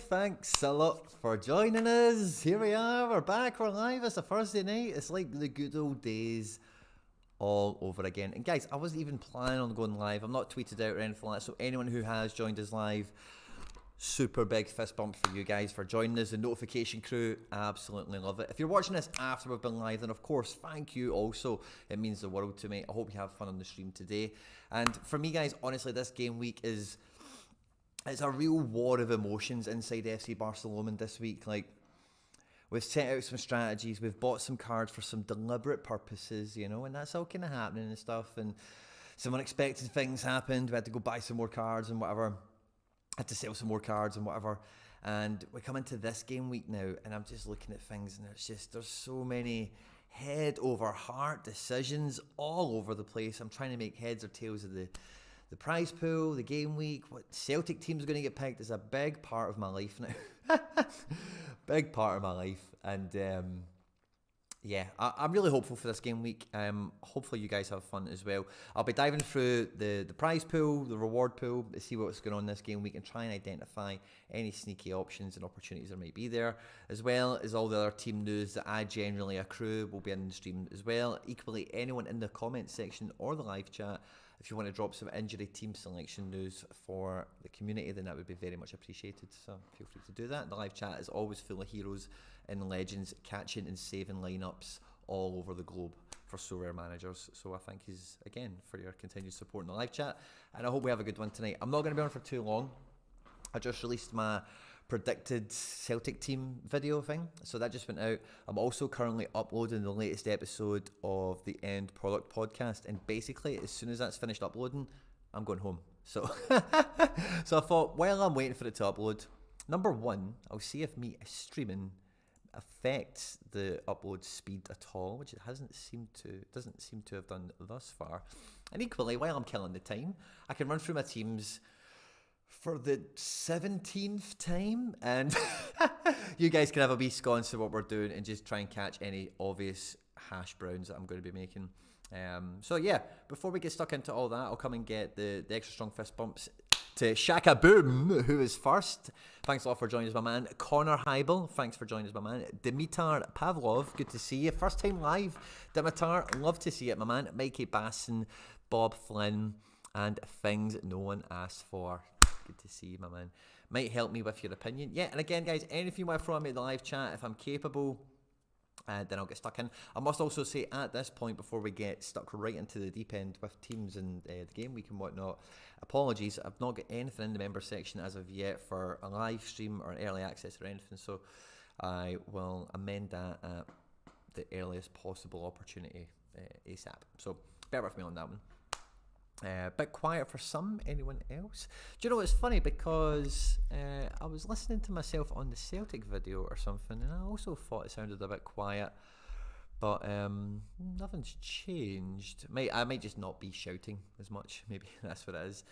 Thanks a lot for joining us. Here we are, we're back, we're live. It's a Thursday night. It's like the good old days all over again. And guys, I wasn't even planning on going live. I'm not tweeted out or anything like that. So anyone who has joined us live, super big fist bump for you guys for joining us. The notification crew, absolutely love it. If you're watching this after we've been live, then of course, thank you also. It means the world to me. I hope you have fun on the stream today. And for me guys, honestly, this game week is... it's a real war of emotions inside FC Barcelona this week. Like, we've set out some strategies, we've bought some cards for some deliberate purposes, you know, and that's all kind of happening and stuff. And some unexpected things happened. We had to go buy some more cards and whatever. Had to sell some more cards and whatever. And we come into this game week now, and I'm just looking at things, and there's so many head over heart decisions all over the place. I'm trying to make heads or tails of the prize pool, the game week, what Celtic team's going to get picked is a big part of my life now. Big part of my life. And yeah, I'm really hopeful for this game week. Hopefully you guys have fun as well. I'll be diving through the prize pool, the reward pool, to see what's going on this game week and try and identify any sneaky options and opportunities there might be there, as well as all the other team news that I generally accrue will be in the stream as well. Equally, anyone in the comment section or the live chat, if you want to drop some injury team selection news for the community, then that would be very much appreciated. So feel free to do that. The live chat is always full of heroes and legends catching and saving lineups all over the globe for Sorare managers. So I thank you again for your continued support in the live chat, and I hope we have a good one tonight. I'm not going to be on for too long. I just released my predicted Celtic team video thing, so that just went out. I'm also currently uploading the latest episode of the End Product podcast, and basically as soon as that's finished uploading, I'm going home. So so I thought, while I'm waiting for it to upload, number one, I'll see if me streaming affects the upload speed at all, which it doesn't seem to have done thus far. And equally, while I'm killing the time, I can run through my teams for the 17th time, and you guys can have a wee sconce of what we're doing and just try and catch any obvious hash browns that I'm going to be making. So yeah, before we get stuck into all that, I'll come and get the extra strong fist bumps to Shaka Boom, who is first. Thanks a lot for joining us, my man. Connor Heibel, thanks for joining us, my man. Dimitar Pavlov, good to see you. First time live, Dimitar, love to see it, my man. Mikey Basson, Bob Flynn, and things no one asked for. Good to see you, my man. Might help me with your opinion. Yeah, and again, guys, anything you want to throw at me in the live chat, if I'm capable, then I'll get stuck in. I must also say at this point, before we get stuck right into the deep end with teams and the game week and whatnot, apologies, I've not got anything in the member section as of yet for a live stream or early access or anything, so I will amend that at the earliest possible opportunity ASAP. So bear with me on that one. Bit quiet for some. Anyone else? Do you know, it's funny because I was listening to myself on the Celtic video or something, and I also thought it sounded a bit quiet, but nothing's changed. I might just not be shouting as much. Maybe that's what it is.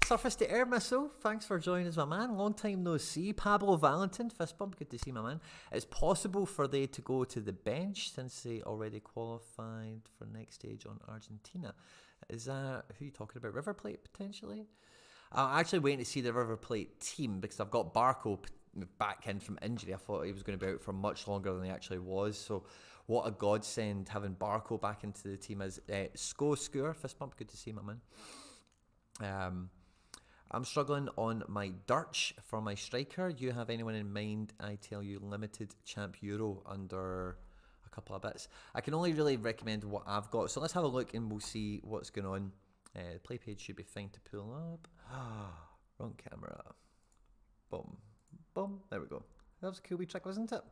Surface to Air Missile, thanks for joining us, my man. Long time no see. Pablo Valentin, fist bump, good to see, my man. It's possible for they to go to the bench since they already qualified for next stage on Argentina. Is that who you talking about? River Plate potentially? I'm actually waiting to see the River Plate team because I've got Barco back in from injury. I thought he was going to be out for much longer than he actually was. So what a godsend having Barco back into the team is. Score, fist bump, good to see, my man. I'm struggling on my Dirch for my striker. You have anyone in mind? I tell you, limited champ Euro under a couple of bits. I can only really recommend what I've got. So let's have a look and we'll see what's going on. The play page should be fine to pull up. Wrong camera. Boom. Boom. There we go. That was a cool wee trick, wasn't it?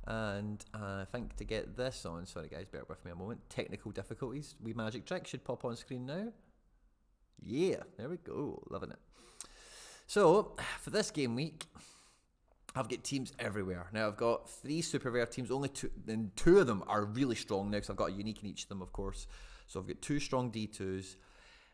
And I think to get this on, sorry guys, bear with me a moment. Technical difficulties. Wee magic trick should pop on screen now. Yeah, there we go, loving it. So, for this game week, I've got teams everywhere. Now, I've got 3 super rare teams, only 2, and 2 of them are really strong now, because I've got a unique in each of them, of course. So I've got 2 strong D2s.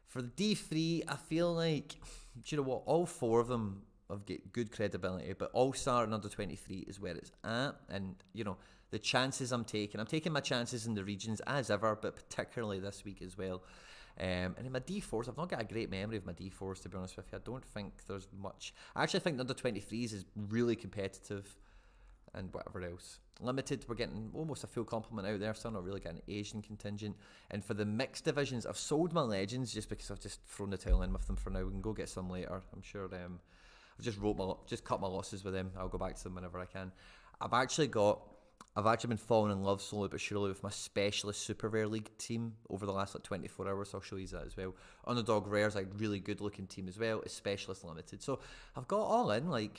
For the D3, I feel like, do you know what, all 4 of them have got good credibility, but All-Star and Under 23 is where it's at, and, you know, the chances I'm taking my chances in the regions as ever, but particularly this week as well. And in my D4s, I've not got a great memory of my D4s, to be honest with you. I don't think there's much. I actually think the Under 23s is really competitive, and whatever else. Limited, we're getting almost a full complement out there, still not really getting an Asian contingent. And for the mixed divisions, I've sold my legends just because I've just thrown the towel in with them for now. We can go get some later. I'm sure I've just cut my losses with them. I'll go back to them whenever I can. I've actually been falling in love slowly but surely with my specialist super rare league team over the last 24 hours. So I'll show you that as well. Underdog rare's a really good looking team as well. It's specialist limited. So I've got all in I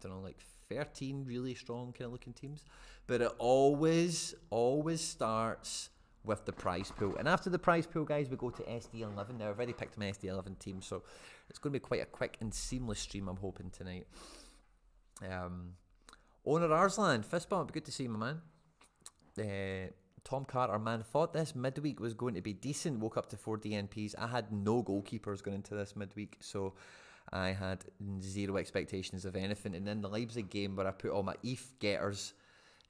don't know, 13 really strong kind of looking teams. But it always starts with the prize pool. And after the prize pool, guys, we go to SD11. Now, I've already picked my SD11 team, so it's going to be quite a quick and seamless stream, I'm hoping, tonight. Owner Arslan, fist bump, good to see you, my man. Tom Carter, man, thought this midweek was going to be decent, woke up to 4 DNPs. I had no goalkeepers going into this midweek, so I had 0 expectations of anything. And then the Leipzig game where I put all my ETH getters,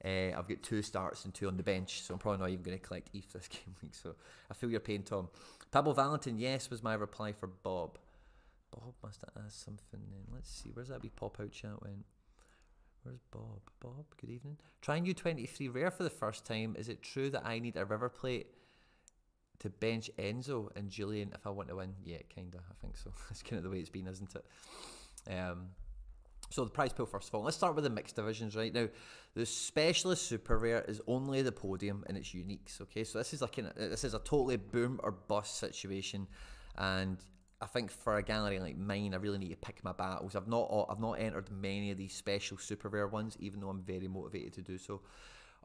I've got 2 starts and 2 on the bench, so I'm probably not even going to collect ETH this game week, so I feel your pain, Tom. Pablo Valentin, yes, was my reply for Bob. Bob must have asked something then. Let's see, where's that wee pop-out chat went? Where's Bob? Bob, good evening. Trying U23 rare for the first time. Is it true that I need a river plate to bench Enzo and Julian if I want to win? Yeah, kinda. I think so. That's kind of the way it's been, isn't it? So the prize pool first of all. Let's start with the mixed divisions right now. The specialist super rare is only the podium and it's uniques. Okay, so this is a totally boom or bust situation, and I think for a gallery like mine, I really need to pick my battles. I've not entered many of these special super rare ones, even though I'm very motivated to do so.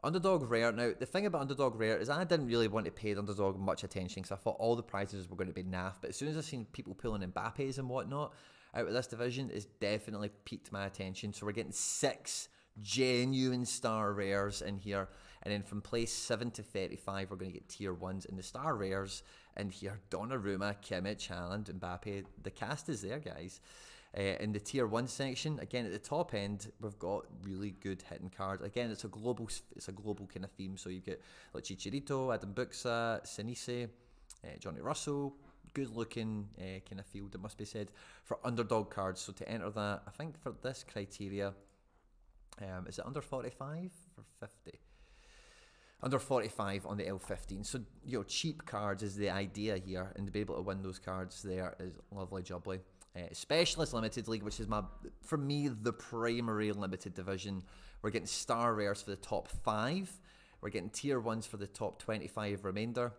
Underdog rare. Now, the thing about underdog rare is I didn't really want to pay the underdog much attention because I thought all the prizes were going to be naff. But as soon as I seen people pulling Mbappe's and whatnot out of this division, it's definitely piqued my attention. So we're getting 6 genuine star rares in here, and then from place 7 to 35 we're going to get tier 1s, and the star rares in here: Donnarumma, Kimmich, Haaland, Mbappe. The cast is there, guys. In the tier 1 section, again at the top end, we've got really good hitting cards. Again, it's a global kind of theme. So you've got like Chicharito, Adam Buxa, Sinise, Johnny Russell. Good looking kind of field, it must be said, for underdog cards. So to enter that, I think for this criteria, is it under 45 or 50? Under 45 on the L15. So, you know, cheap cards is the idea here, and to be able to win those cards there is lovely jubbly. Specialist Limited League, which is for me, the primary limited division. We're getting star rares for the top 5. We're getting tier 1s for the top 25 remainder.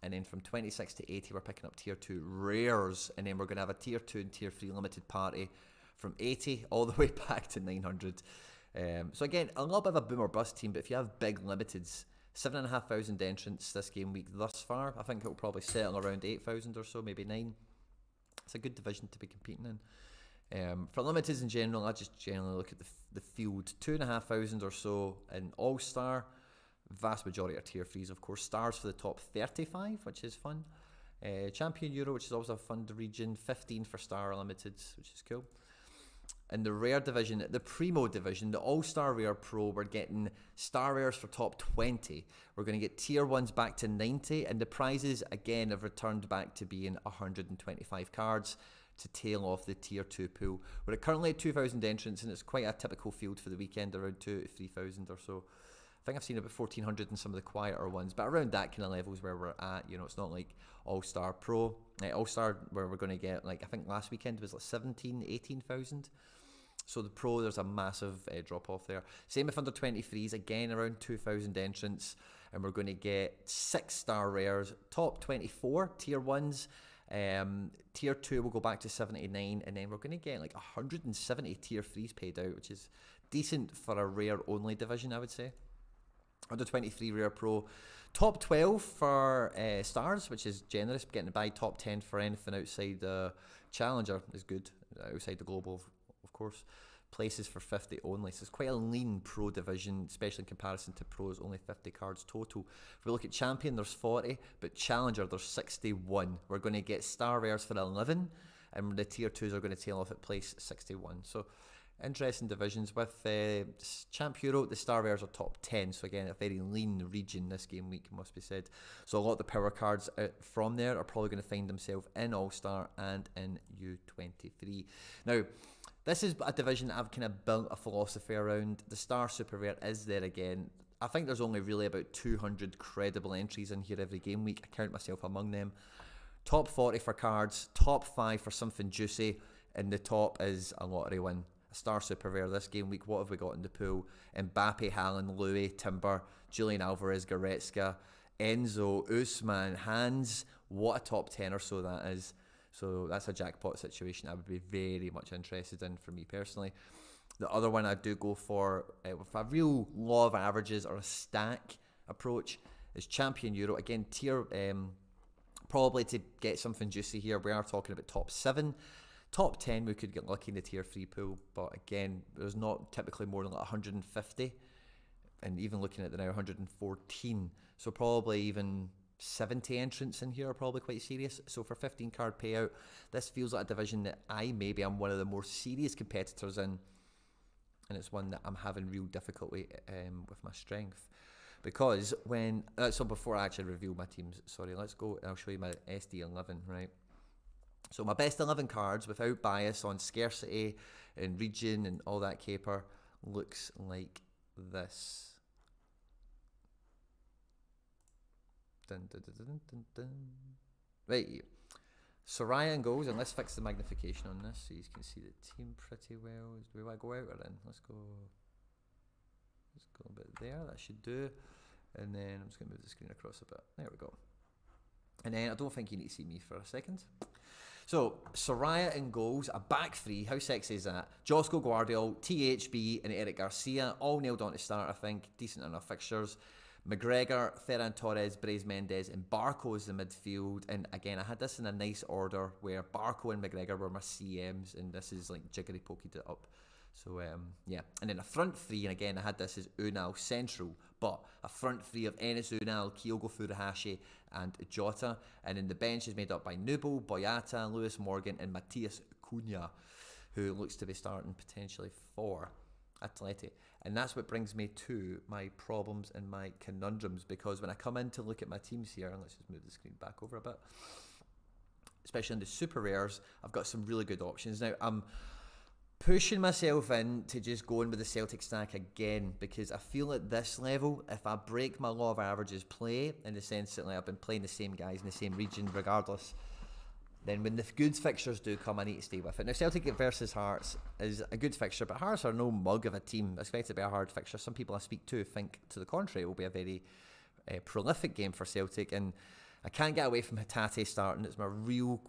And then from 26 to 80, we're picking up tier 2 rares. And then we're going to have a tier 2 and tier 3 limited party from 80 all the way back to 900. So again, a little bit of a boom or bust team, but if you have big limiteds, 7,500 entrants this game week thus far. I think it'll probably settle around 8,000 or so, maybe 9. It's a good division to be competing in. For limiteds in general, I just generally look at the field. 2,500 or so in All-Star. Vast majority are tier 3s, of course. Stars for the top 35, which is fun. Champion Euro, which is also a fun region. 15 for Star Limiteds, which is cool. In the rare division, the Primo division, the All-Star Rare Pro, we're getting star rares for top 20. We're going to get tier 1s back to 90, and the prizes, again, have returned back to being 125 cards to tail off the tier 2 pool. We're currently at 2,000 entrants, and it's quite a typical field for the weekend, around 2,000 to 3,000 or so. I think I've seen about 1,400 in some of the quieter ones, but around that kind of levels where we're at. You know, it's not like All-Star Pro. All-Star, where we're going to get, like, I think last weekend was like 17,000, 18,000. So the Pro, there's a massive drop-off there. Same with under 23s, again around 2,000 entrants, and we're going to get 6-star rares, top 24, tier 1s. Tier 2 will go back to 79, and then we're going to get like 170 tier 3s paid out, which is decent for a rare-only division, I would say. Under 23 Rare Pro, top 12 for stars, which is generous, getting to buy top 10 for anything outside Challenger is good, outside the global, of course. Places for 50 only, so it's quite a lean pro division, especially in comparison to pros, only 50 cards total. If we look at Champion, there's 40, but Challenger, there's 61. We're going to get Star Rares for 11, and the tier 2s are going to tail off at place 61. So interesting divisions. With Champ Euro, the Star Rares are top 10, so again, a very lean region this game week, must be said. So a lot of the power cards from there are probably going to find themselves in All-Star and in U23. Now, this is a division that I've kind of built a philosophy around. The Star Super Rare is there again. I think there's only really about 200 credible entries in here every game week. I count myself among them. Top 40 for cards, top 5 for something juicy, and the top is a lottery win. A Star Super Rare this game week. What have we got in the pool? Mbappe, Haaland, Louis, Timber, Julian Alvarez, Goretzka, Enzo, Usman, Hans. What a top 10 or so that is. So that's a jackpot situation I would be very much interested in for me personally. The other one I do go for with a real law of averages or a stack approach is Champion Euro. Again, tier probably to get something juicy here. We are talking about top 7. Top 10 we could get lucky in the tier 3 pool, but again, there's not typically more than like 150, and even looking at the now 114. So probably even 70 entrants in here are probably quite serious. So for 15 card payout, this feels like a division that maybe I'm one of the more serious competitors in, and it's one that I'm having real difficulty with my strength. Because when, so before I actually reveal my teams, sorry, let's go and I'll show you my SD11, right? So my best 11 cards without bias on scarcity and region and all that caper looks like this. Dun, dun, dun, dun, dun, dun. Right, Sorare and goals, and let's fix the magnification on this so you can see the team pretty well. Do we want to go out or in? Let's go a bit there, that should do. And then I'm just going to move the screen across a bit. There we go. And then I don't think you need to see me for a second. So, Soraya in goals, a back three, how sexy is that? Josco Guardiola, THB and Eric Garcia, all nailed on to start, I think. Decent enough fixtures. McGregor, Ferran Torres, Brais Mendes and Barco is the midfield. And again, I had this in a nice order where Barco and McGregor were my CMs, and this is like jiggery pokeyed it up. So yeah, and then a front three, and again I had this as Unal central, but a front three of Enes Unal, Kyogo Furuhashi and Jota, and then the bench is made up by Nubo, Boyata, Lewis Morgan and Matthias Cunha, who looks to be starting potentially for Atleti. And that's what brings me to my problems and my conundrums, because when I come in to look at my teams here, and let's just move the screen back over a bit, especially in the super rares, I've got some really good options. Now I'm pushing myself in to just go in with the Celtic stack again, because I feel at this level, if I break my law of averages play, in the sense that like I've been playing the same guys in the same region regardless, then when the good fixtures do come, I need to stay with it. Now, Celtic versus Hearts is a good fixture, but Hearts are no mug of a team. I expect it to be a hard fixture. Some people I speak to think to the contrary. It will be a very prolific game for Celtic, and I can't get away from Hatate starting. It's my real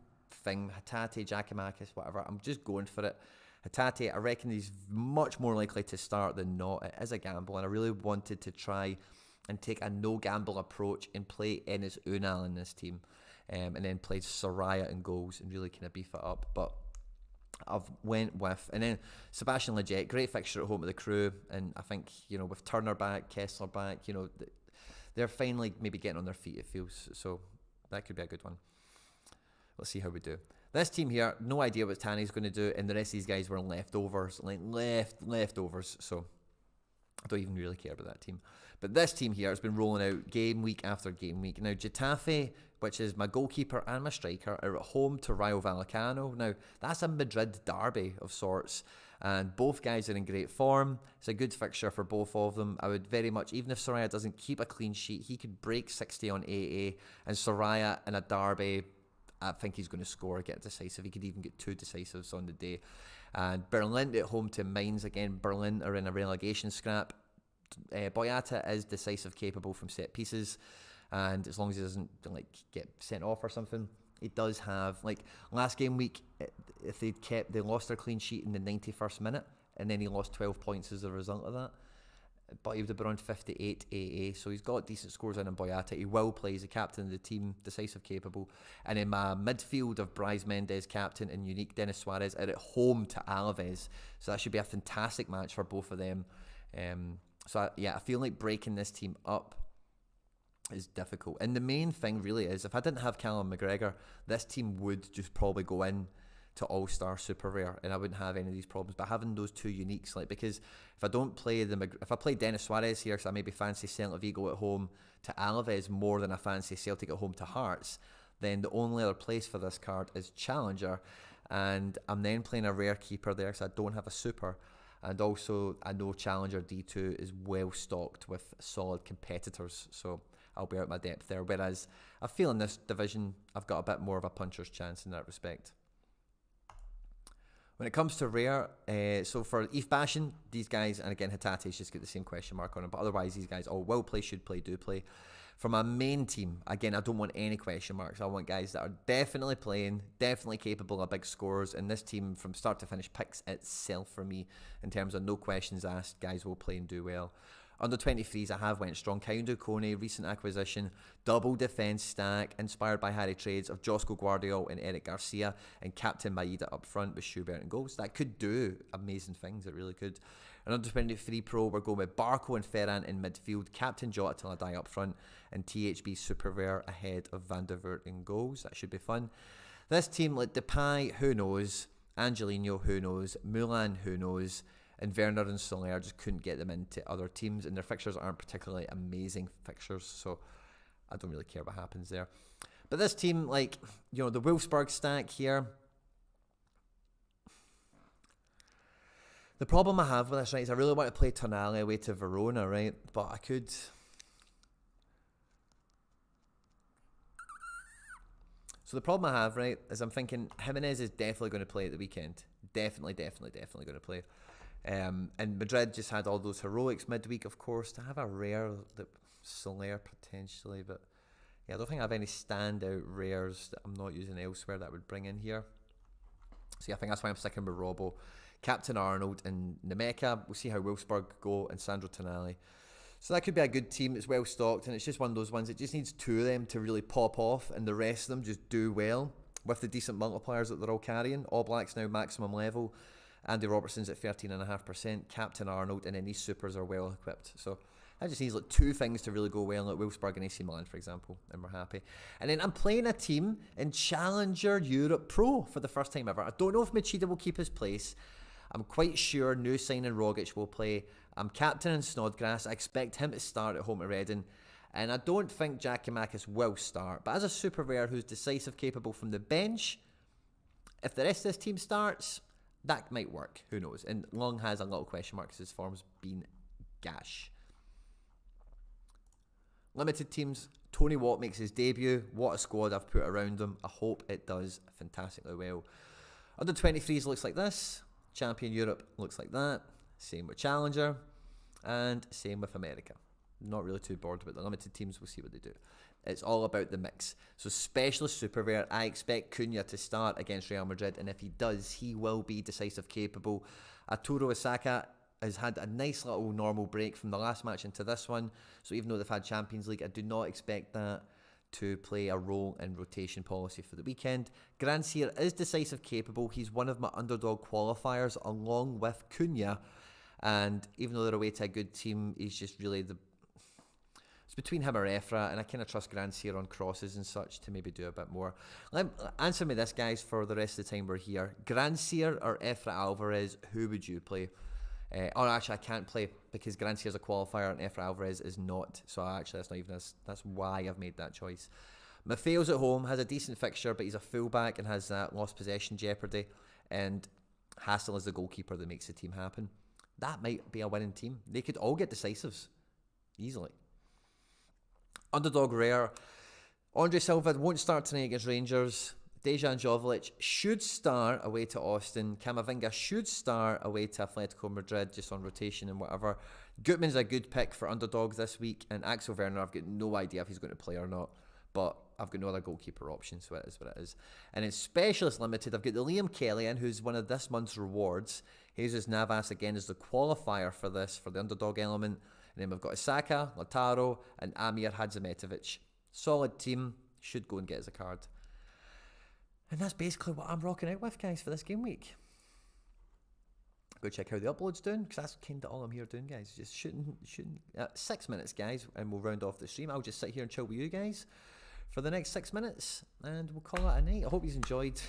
thing. Hatate, Giakoumakis, whatever. I'm just going for it. Hatate, I reckon he's much more likely to start than not. It is a gamble, and I really wanted to try and take a no-gamble approach and play Enes Unal in this team. And then played Soraya in goals and really kind of beef it up. But I've went with, and then Sebastian Lletget, great fixture at home with the Crew. And I think, you know, with Turner back, Kessler back, you know, they're finally maybe getting on their feet, it feels. So that could be a good one. Let's see how we do. This team here, no idea what Tanny's going to do. And the rest of these guys were leftovers, like leftovers. So I don't even really care about that team. But this team here has been rolling out game week after game week. Now, Getafe, which is my goalkeeper and my striker, are at home to Rayo Vallecano. Now, that's a Madrid derby of sorts, and both guys are in great form. It's a good fixture for both of them. I would very much, even if Soraya doesn't keep a clean sheet, he could break 60 on AA, and Soraya in a derby, I think he's going to score, get decisive. He could even get 2 decisives on the day. And Berlin at home to Mainz. Again, Berlin are in a relegation scrap. Boyata is decisive, capable from set pieces, and as long as he doesn't like get sent off or something, he does have, like last game week, if they lost their clean sheet in the 91st minute, and then he lost 12 points as a result of that. but he would have been on 58 AA, so he's got decent scores in Boyata. He will play, he's the captain of the team, decisive, capable. And in my midfield of Bryce Mendes, captain, and unique Denis Suarez are at home to Alaves, so that should be a fantastic match for both of them. I feel like breaking this team up is difficult. And the main thing really is, if I didn't have Callum McGregor, this team would just probably go in to All-Star Super Rare, and I wouldn't have any of these problems. But having those two uniques, like, because if I don't play if I play Denis Suarez here, because I maybe fancy Celta Vigo at home to Alaves more than I fancy Celtic at home to Hearts, then the only other place for this card is Challenger, and I'm then playing a rare keeper there because I don't have a super. And also, I know Challenger D2 is well stocked with solid competitors, so I'll be out my depth there. Whereas I feel in this division, I've got a bit more of a puncher's chance in that respect. When it comes to rare, so for Eve Bastion, these guys, and again, Hatate's just got the same question mark on him, but otherwise, these guys all will play, should play, do play. For my main team, again, I don't want any question marks. I want guys that are definitely playing, definitely capable of big scores, and this team from start to finish picks itself for me in terms of no questions asked. Guys will play and do well. Under 23s, I have went strong. Kaundu Kone, recent acquisition, double defence stack, inspired by Harry Trades of Josco Guardiola and Eric Garcia, and Captain Maida up front with Schubert and goals. That could do amazing things, it really could. And under 23 Pro, we're going with Barco and Ferran in midfield, Captain Jota till I die up front, and THB Super Rare ahead of Van der Voort in goals. That should be fun. This team, like Depay, who knows? Angelino, who knows? Mulan, who knows? And Werner and Sorare just couldn't get them into other teams, and their fixtures aren't particularly amazing fixtures, so I don't really care what happens there. But this team, like, you know, the Wolfsburg stack here, the problem I have with this, right, is I really want to play Tonali away to Verona, right, but I could. So the problem I have, right, is I'm thinking Jimenez is definitely going to play at the weekend. Definitely going to play. And Madrid just had all those heroics midweek, of course, to have a rare that Sorare potentially, but yeah, I don't think I have any standout rares that I'm not using elsewhere that I would bring in here. So yeah, I think that's why I'm sticking with Robbo, Captain Arnold, and Nemeka. We'll see how Wolfsburg go, and Sandro Tonali. So that could be a good team. It's well stocked, and it's just one of those ones. It just needs two of them to really pop off, and the rest of them just do well with the decent multipliers that they're all carrying. All Blacks now maximum level. Andy Robertson's at 13.5%, Captain Arnold, and then these supers are well equipped. So that just needs like two things to really go well, like Wolfsburg and AC Milan, for example, and we're happy. And then I'm playing a team in Challenger Europe Pro for the first time ever. I don't know if Machida will keep his place. I'm quite sure new signing Rogic will play. I'm captain in Snodgrass. I expect him to start at home at Reading. And I don't think Giakoumakis will start. But as a super rare who's decisive, capable from the bench, if the rest of this team starts, that might work. Who knows? And Long has a little question mark because his form's been gash. Limited teams. Tony Watt makes his debut. What a squad I've put around him. I hope it does fantastically well. Under 23s looks like this. Champion Europe looks like that. Same with Challenger. And same with America. Not really too bored about the limited teams. We'll see what they do. It's all about the mix. So specialist super rare, I expect Cunha to start against Real Madrid, and if he does, he will be decisive, capable. Arturo Isaka has had a nice little normal break from the last match into this one, so even though they've had Champions League, I do not expect that to play a role in rotation policy for the weekend. Grandsir is decisive, capable. He's one of my underdog qualifiers along with Cunha, and even though they're away to a good team, he's just really it's between him or Efra, and I kind of trust Grandsir on crosses and such to maybe do a bit more. Answer me this, guys, for the rest of the time we're here. Grandsir or Efra Alvarez, who would you play? Or actually, I can't play because Grandsir's a qualifier and Efra Alvarez is not. So actually, that's not even that's why I've made that choice. Maffeo's at home, has a decent fixture, but he's a fullback and has that lost possession jeopardy. And Hassel is the goalkeeper that makes the team happen. That might be a winning team. They could all get decisives easily. Underdog rare. Andre Silva won't start tonight against Rangers. Dejan Jovic should start away to Austin. Camavinga should start away to Atletico Madrid, just on rotation and whatever. Gutman's a good pick for underdogs this week. And Axel Werner, I've got no idea if he's going to play or not. But I've got no other goalkeeper option, so it is what it is. And in Specialist Limited, I've got the Liam Kelly in, who's one of this month's rewards. Jesus Navas, again, is the qualifier for this, for the underdog element. And then we've got Osaka, Lautaro, and Amir Hadzimetovic. Solid team. Should go and get us a card. And that's basically what I'm rocking out with, guys, for this game week. Go check how the upload's doing, because that's kind of all I'm here doing, guys. Just shooting 6 minutes, guys, and we'll round off the stream. I'll just sit here and chill with you guys for the next 6 minutes, and we'll call it a night. I hope you enjoyed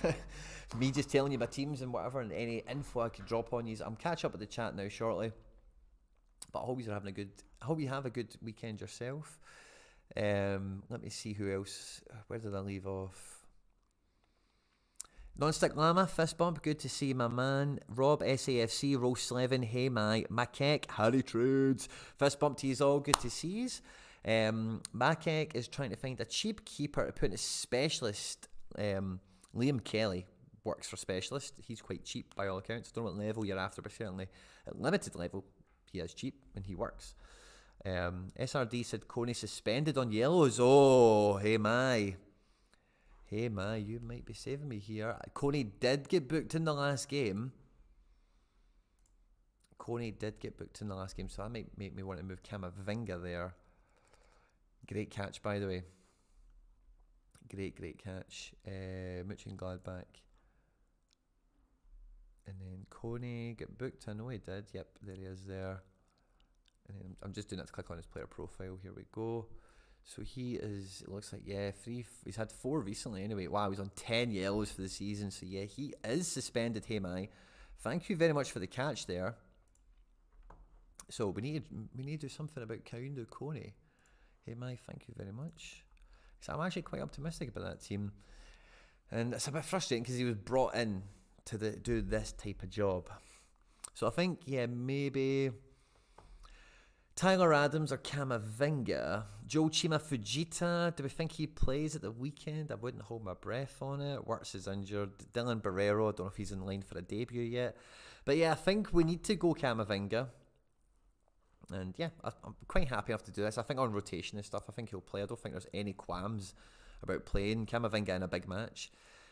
me just telling you my teams and whatever, and any info I could drop on you. I'm catch up with the chat now shortly, but I hope you have a good weekend yourself. Let me see who else. Where did I leave off? Non-stick Llama, fist bump, good to see my man. Rob, SAFC, Roll Slevin, hey my, Makek, Harry Trudes, fist bump to you all, good to see yous. Makek is trying to find a cheap keeper to put in a specialist. Liam Kelly works for specialist, he's quite cheap by all accounts. Don't know what level you're after, but certainly at limited level, he is cheap and he works. SRD said Coney suspended on yellows. Oh, hey my. Hey, you might be saving me here. Coney did get booked in the last game. So that might make me want to move Camavinga there. Great catch, by the way. Great catch. Mönchengladbach. And then Coney get booked. I know he did. Yep, there he is there. And then I'm just doing that to click on his player profile. Here we go. So he is, it looks like, yeah, he's had 4 recently anyway. Wow, he's on 10 yellows for the season. So yeah, he is suspended, hey my. Thank you very much for the catch there. So we need to do something about Kaundo Kone. Hey my, thank you very much. So I'm actually quite optimistic about that team. And it's a bit frustrating because he was brought in to do this type of job. So I think, yeah, maybe Tyler Adams or Camavinga. Joe Chima Fujita, do we think he plays at the weekend? I wouldn't hold my breath on it. Wirtz is injured. Dylan Barrero, I don't know if he's in line for a debut yet. But yeah, I think we need to go Camavinga. And yeah, I'm quite happy enough to do this. I think on rotation and stuff, I think he'll play. I don't think there's any qualms about playing Camavinga in a big match.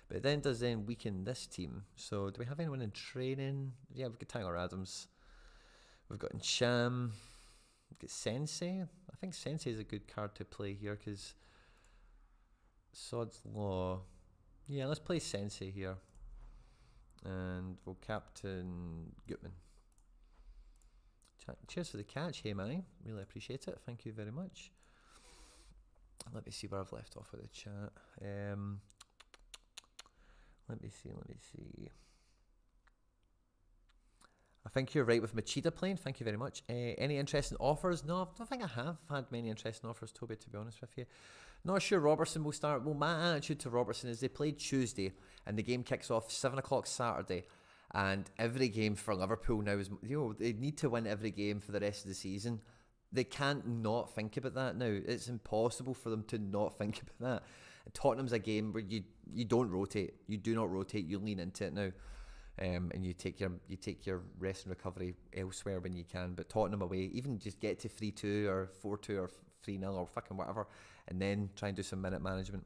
But it then does then weaken this team. So do we have anyone in training? Yeah, we've got Tyler Adams. We've got Ncham. Get Sensei. I think Sensei is a good card to play here because Sod's Law. Yeah, let's play Sensei here. And we'll captain Gutman. Cheers for the catch, hey man. Really appreciate it. Thank you very much. Let me see where I've left off with the chat. Let me see. I think you're right with Machida playing. Thank you very much. Any interesting offers? No, I don't think I have had many interesting offers, Toby, to be honest with you. Not sure Robertson will start. Well, my attitude to Robertson is they played Tuesday and the game kicks off 7 o'clock Saturday. And every game for Liverpool now is, they need to win every game for the rest of the season. They can't not think about that now. It's impossible for them to not think about that. And Tottenham's a game where you don't rotate. You do not rotate. You lean into it now. And you take your rest and recovery elsewhere when you can. But Tottenham away, even just get to 3-2 or 4-2 or 3-0 or fucking whatever, and then try and do some minute management.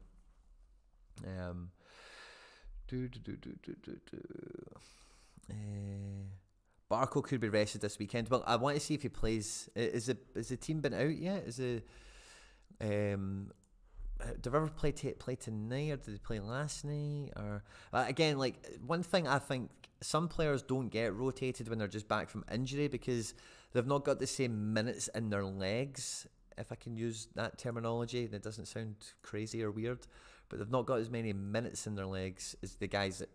Barco could be rested this weekend. Well, I want to see if he plays. Is the team been out yet? Did they ever play tonight, or did they play last night? Or again, like one thing I think some players don't get rotated when they're just back from injury because they've not got the same minutes in their legs, if I can use that terminology. That doesn't sound crazy or weird, but they've not got as many minutes in their legs as the guys that.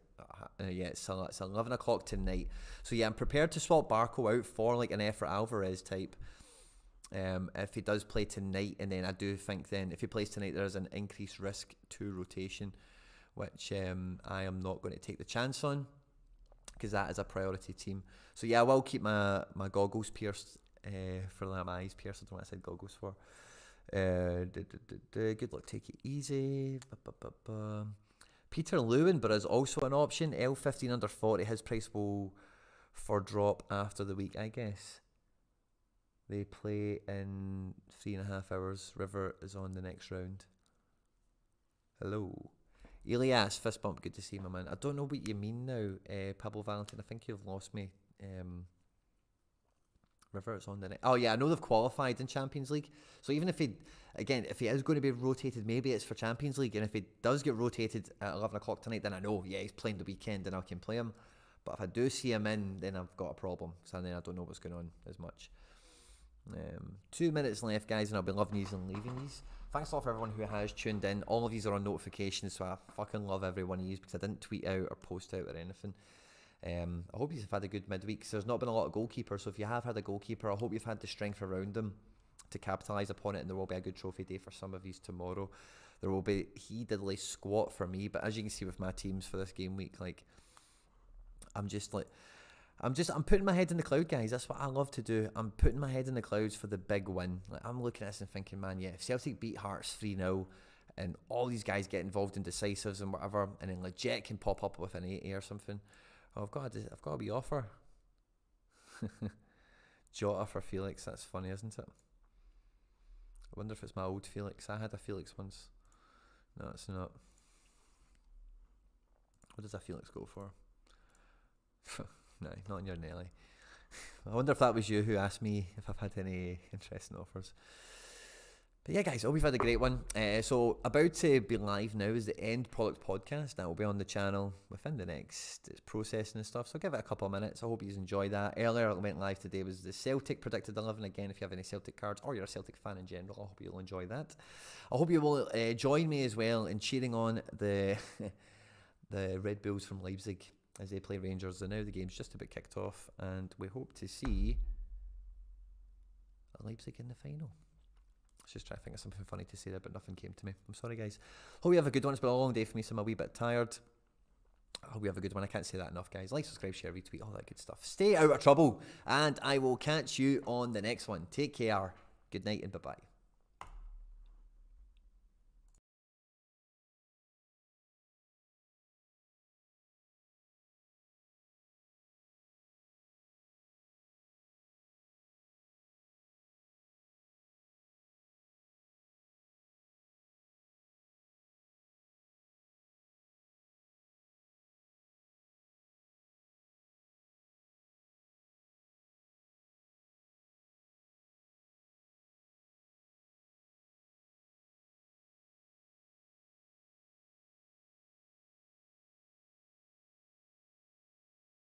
It's 11 o'clock tonight. So yeah, I'm prepared to swap Barco out for like an Efra Alvarez type. If he does play tonight, and then I do think then if he plays tonight there's an increased risk to rotation, which I am not going to take the chance on because that is a priority team. So yeah, I will keep my goggles pierced for that. My eyes pierced. I don't know what I said goggles for. Good luck, take it easy. Peter Lewin, but is also an option. L15 under 40. His price will for drop after the week, I guess. They play in 3.5 hours. River is on the next round. Hello. Elias, fist bump. Good to see you, my man. I don't know what you mean now, Pablo Valentin. I think you've lost me River's on the net. Oh yeah, I know they've qualified in Champions League. So even if he is going to be rotated, maybe it's for Champions League. And if he does get rotated at 11 o'clock tonight, then I know, yeah, he's playing the weekend and I can play him. But if I do see him in, then I've got a problem. So then I don't know what's going on as much. 2 minutes left, guys, and I'll be loving these and leaving these. Thanks a lot for everyone who has tuned in. All of these are on notifications, so I fucking love every one of these because I didn't tweet out or post out or anything. I hope you've had a good midweek. So there's not been a lot of goalkeepers, so if you have had a goalkeeper, I hope you've had the strength around them to capitalise upon it, and there will be a good trophy day for some of these tomorrow. There will be he diddly squat for me, but as you can see with my teams for this game week, like I'm putting my head in the cloud, guys. That's what I love to do. I'm putting my head in the clouds for the big win. Like, I'm looking at this and thinking, man, yeah, if Celtic beat Hearts 3-0 and all these guys get involved in decisives and whatever, and then Legit can pop up with an 80 or something. Oh, I've got a wee offer. Jota for Felix. That's funny, isn't it? I wonder if it's my old Felix. I had a Felix once. No, it's not. What does a Felix go for? No, not in your Nelly. I wonder if that was you who asked me if I've had any interesting offers. But yeah, guys, I hope you've had a great one. So about to be live now is the End Product Podcast. That will be on the channel within the next processing and stuff. So give it a couple of minutes. I hope you enjoy that. Earlier, it went live today was the Celtic Predicted 11. Again, if you have any Celtic cards or you're a Celtic fan in general, I hope you'll enjoy that. I hope you will join me as well in cheering on the the Red Bulls from Leipzig as they play Rangers. So now the game's just about kicked off, and we hope to see Leipzig in the final. Just trying to think of something funny to say there, but nothing came to me. I'm sorry, guys. Hope you have a good one. It's been a long day for me, so I'm a wee bit tired. I hope you have a good one. I can't say that enough, guys. Like, subscribe, share, retweet, all that good stuff. Stay out of trouble, and I will catch you on the next one. Take care. Good night, and bye-bye.